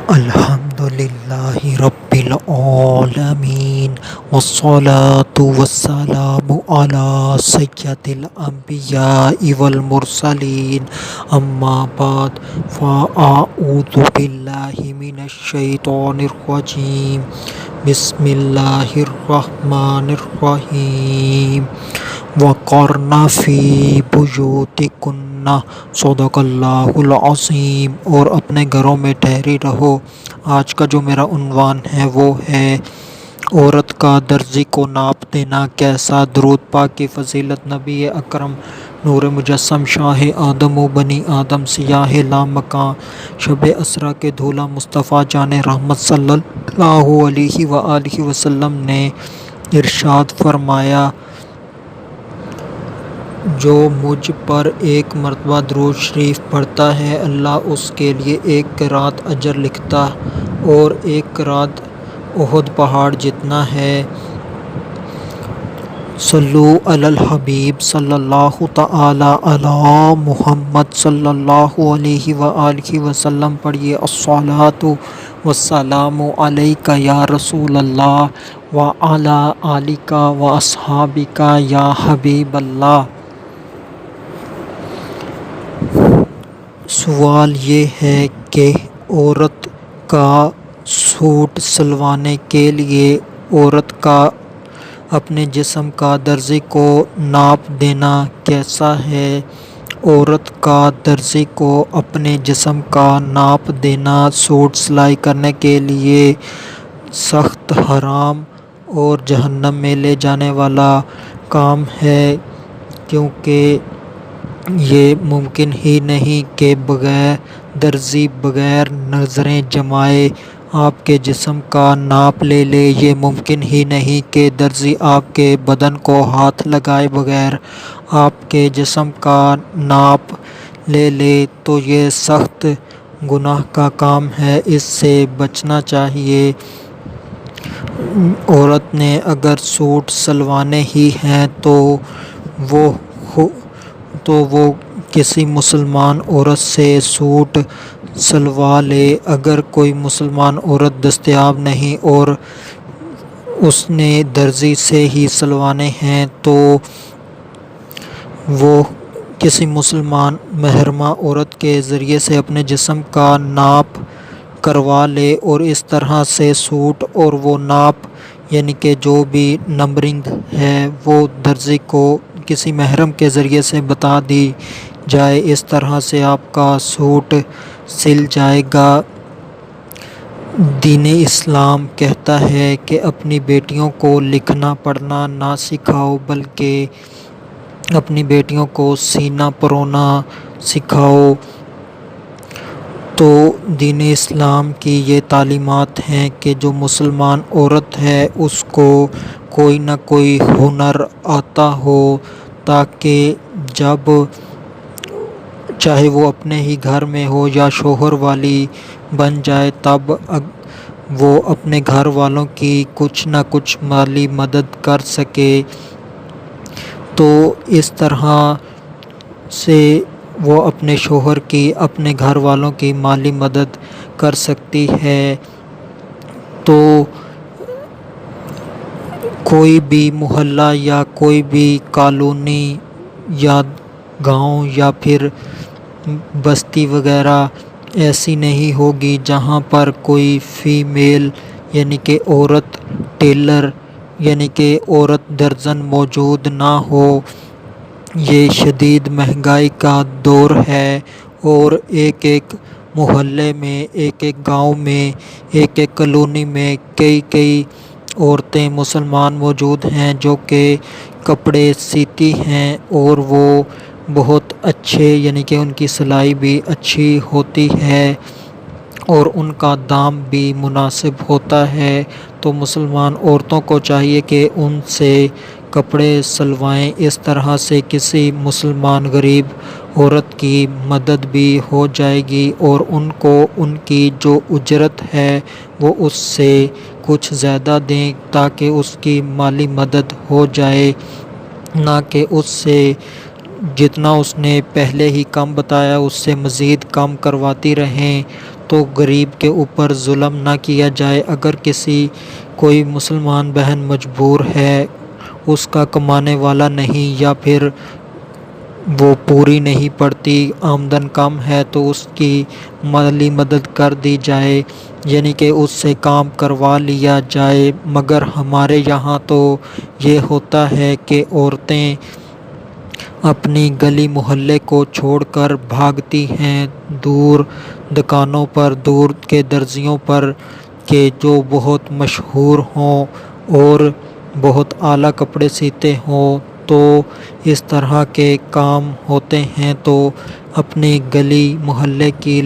الحمد للہ رب العالمین والصلاة والسلام علی سید الانبیاء والمرسلین اما بعد فاعوذ باللہ من الشیطان الرجیم بسم اللہ الرحمن الرحیم وقرن فی بیوتکن صدق اللہ العظیم، اور اپنے گھروں میں ٹھہری رہو۔ آج کا جو میرا عنوان ہے وہ ہے عورت کا درزی کو ناپ دینا کیسا۔ درود پاک کی فضیلت نبی اکرم نور مجسم شاہ آدم و بنی آدم سیاہ لامکاں شب اسرا کے دھولا مصطفیٰ جان رحمت صلی اللہ علیہ وآلہ وسلم نے ارشاد فرمایا، جو مجھ پر ایک مرتبہ درود شریف پڑھتا ہے اللہ اس کے لیے ایک قرات اجر لکھتا اور ایک قرات احد پہاڑ جتنا ہے۔ صلو علی الحبیب صلی اللہ تعالی علی محمد صلی اللہ علیہ وآلہ وسلم پڑھیے۔ الصلاۃ والسلام علیک یا رسول اللہ وعلی آلک واصحابک یا حبیب اللہ۔ سوال یہ ہے کہ عورت کا سوٹ سلوانے کے لیے عورت کا اپنے جسم کا درزی کو ناپ دینا کیسا ہے۔ عورت کا درزی کو اپنے جسم کا ناپ دینا سوٹ سلائی کرنے کے لیے سخت حرام اور جہنم میں لے جانے والا کام ہے، کیونکہ یہ ممکن ہی نہیں کہ درزی بغیر نظریں جمائے آپ کے جسم کا ناپ لے لے۔ یہ ممکن ہی نہیں کہ درزی آپ کے بدن کو ہاتھ لگائے بغیر آپ کے جسم کا ناپ لے لے، تو یہ سخت گناہ کا کام ہے، اس سے بچنا چاہیے۔ عورت نے اگر سوٹ سلوانے ہی ہیں تو وہ کسی مسلمان عورت سے سوٹ سلوا لے۔ اگر کوئی مسلمان عورت دستیاب نہیں اور اس نے درزی سے ہی سلوانے ہیں تو وہ کسی مسلمان محرمہ عورت کے ذریعے سے اپنے جسم کا ناپ کروا لے، اور اس طرح سے سوٹ اور وہ ناپ یعنی کہ جو بھی نمبرنگ ہے وہ درزی کو کسی محرم کے ذریعے سے بتا دی جائے، اس طرح سے آپ کا سوٹ سل جائے گا۔ دین اسلام کہتا ہے کہ اپنی بیٹیوں کو لکھنا پڑھنا نہ سکھاؤ، بلکہ اپنی بیٹیوں کو سینہ پرونا سکھاؤ۔ تو دین اسلام کی یہ تعلیمات ہیں کہ جو مسلمان عورت ہے اس کو کوئی نہ کوئی ہنر آتا ہو، تاکہ جب چاہے وہ اپنے ہی گھر میں ہو یا شوہر والی بن جائے تب وہ اپنے گھر والوں کی کچھ نہ کچھ مالی مدد کر سکے، تو اس طرح سے وہ اپنے شوہر کی اپنے گھر والوں کی مالی مدد کر سکتی ہے۔ تو کوئی بھی محلہ یا کوئی بھی کالونی یا گاؤں یا پھر بستی وغیرہ ایسی نہیں ہوگی جہاں پر کوئی فیمیل یعنی کہ عورت ٹیلر یعنی کہ عورت درزن موجود نہ ہو۔ یہ شدید مہنگائی کا دور ہے، اور ایک ایک محلے میں، ایک ایک گاؤں میں، ایک ایک کالونی میں کئی عورتیں مسلمان موجود ہیں جو کہ کپڑے سیتی ہیں، اور وہ بہت اچھے یعنی کہ ان کی سلائی بھی اچھی ہوتی ہے اور ان کا دام بھی مناسب ہوتا ہے۔ تو مسلمان عورتوں کو چاہیے کہ ان سے کپڑے سلوائیں، اس طرح سے کسی مسلمان غریب عورت کی مدد بھی ہو جائے گی، اور ان کو ان کی جو اجرت ہے وہ اس سے کچھ زیادہ دیں تاکہ اس کی مالی مدد ہو جائے، نہ کہ اس سے جتنا اس نے پہلے ہی کم بتایا اس سے مزید کم کرواتی رہیں۔ تو غریب کے اوپر ظلم نہ کیا جائے۔ اگر کوئی مسلمان بہن مجبور ہے، اس کا کمانے والا نہیں، یا پھر وہ پوری نہیں پڑتی، آمدن کم ہے، تو اس کی مالی مدد کر دی جائے، یعنی کہ اس سے کام کروا لیا جائے۔ مگر ہمارے یہاں تو یہ ہوتا ہے کہ عورتیں اپنی گلی محلے کو چھوڑ کر بھاگتی ہیں دور دکانوں پر، دور کے درزیوں پر، کہ جو بہت مشہور ہوں اور بہت اعلیٰ کپڑے سیتے ہوں۔ تو اس طرح کے کام ہوتے ہیں تو اپنی گلی محلے کی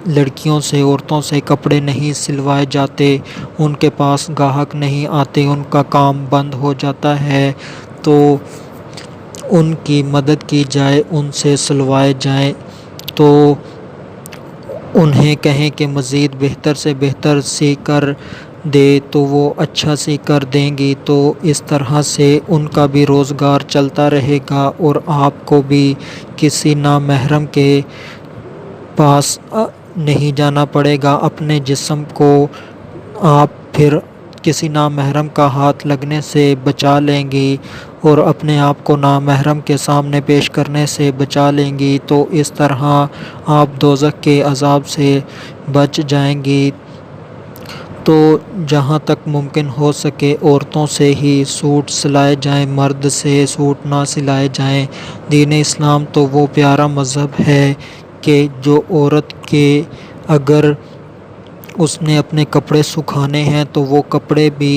لڑکیوں سے، عورتوں سے کپڑے نہیں سلوائے جاتے، ان کے پاس گاہک نہیں آتے، ان کا کام بند ہو جاتا ہے۔ تو ان کی مدد کی جائے، ان سے سلوائے جائیں، تو انہیں کہیں کہ مزید بہتر سے بہتر سی کر دے تو وہ اچھا سی کر دیں گی، تو اس طرح سے ان کا بھی روزگار چلتا رہے گا، اور آپ کو بھی کسی نامحرم کے پاس نہیں جانا پڑے گا۔ اپنے جسم کو آپ پھر کسی نامحرم کا ہاتھ لگنے سے بچا لیں گی، اور اپنے آپ کو نامحرم کے سامنے پیش کرنے سے بچا لیں گی، تو اس طرح آپ دوزخ کے عذاب سے بچ جائیں گی۔ تو جہاں تک ممکن ہو سکے عورتوں سے ہی سوٹ سلائے جائیں، مرد سے سوٹ نہ سلائے جائیں۔ دین اسلام تو وہ پیارا مذہب ہے کہ جو عورت کے اگر اس نے اپنے کپڑے سکھانے ہیں تو وہ کپڑے بھی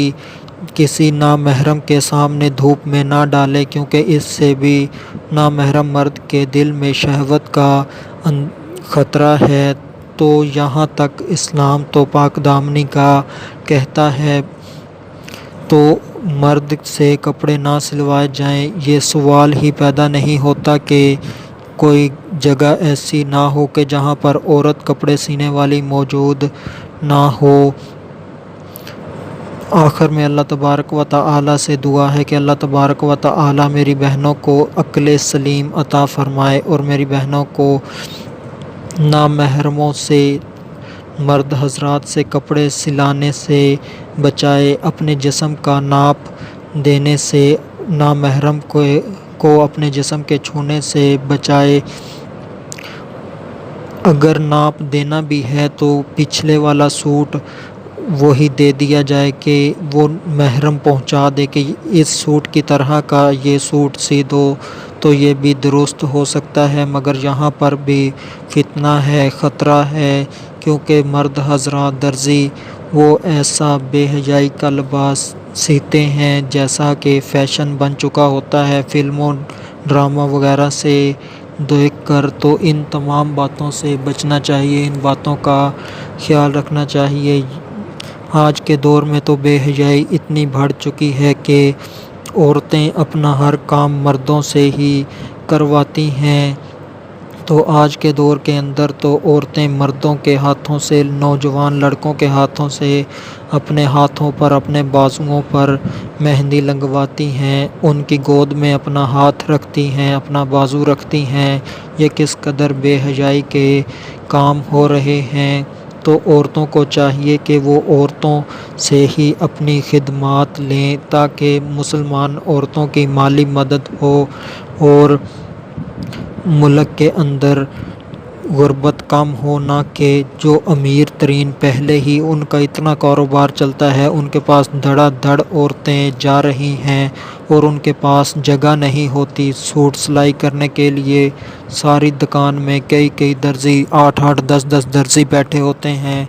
کسی نامحرم کے سامنے دھوپ میں نہ ڈالے، کیونکہ اس سے بھی نامحرم مرد کے دل میں شہوت کا خطرہ ہے۔ تو یہاں تک اسلام تو پاک دامنی کا کہتا ہے، تو مرد سے کپڑے نہ سلوائے جائیں۔ یہ سوال ہی پیدا نہیں ہوتا کہ کوئی جگہ ایسی نہ ہو کہ جہاں پر عورت کپڑے سینے والی موجود نہ ہو۔ آخر میں اللہ تبارک و تعالی سے دعا ہے کہ اللہ تبارک و تعالی میری بہنوں کو عقل سلیم عطا فرمائے، اور میری بہنوں کو نامحرموں سے، مرد حضرات سے کپڑے سلانے سے بچائے، اپنے جسم کا ناپ دینے سے، نامحرم کو اپنے جسم کے چھونے سے بچائے۔ اگر ناپ دینا بھی ہے تو پچھلے والا سوٹ وہی دے دیا جائے کہ وہ محرم پہنچا دے کہ اس سوٹ کی طرح کا یہ سوٹ سی دو، تو یہ بھی درست ہو سکتا ہے۔ مگر یہاں پر بھی فتنہ ہے، خطرہ ہے، کیونکہ مرد حضرات درزی وہ ایسا بے حیائی کا لباس سیتے ہیں جیسا کہ فیشن بن چکا ہوتا ہے فلموں ڈرامہ وغیرہ سے دیکھ کر۔ تو ان تمام باتوں سے بچنا چاہیے، ان باتوں کا خیال رکھنا چاہیے۔ آج کے دور میں تو بے حیائی اتنی بڑھ چکی ہے کہ عورتیں اپنا ہر کام مردوں سے ہی کرواتی ہیں۔ تو آج کے دور کے اندر تو عورتیں مردوں کے ہاتھوں سے، نوجوان لڑکوں کے ہاتھوں سے، اپنے ہاتھوں پر، اپنے بازوؤں پر مہندی لگواتی ہیں، ان کی گود میں اپنا ہاتھ رکھتی ہیں، اپنا بازو رکھتی ہیں۔ یہ کس قدر بے حیائی کے کام ہو رہے ہیں۔ تو عورتوں کو چاہیے کہ وہ عورتوں سے ہی اپنی خدمات لیں، تاکہ مسلمان عورتوں کی مالی مدد ہو، اور ملک کے اندر غربت کم ہو۔ نہ کہ جو امیر ترین پہلے ہی ان کا اتنا کاروبار چلتا ہے، ان کے پاس دھڑا دھڑ عورتیں جا رہی ہیں، اور ان کے پاس جگہ نہیں ہوتی سوٹ سلائی کرنے کے لیے۔ ساری دکان میں کئی درزی، 8 10 درزی بیٹھے ہوتے ہیں۔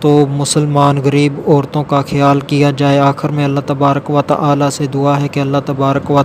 تو مسلمان غریب عورتوں کا خیال کیا جائے۔ آخر میں اللہ تبارک و تعالی سے دعا ہے کہ اللہ تبارک و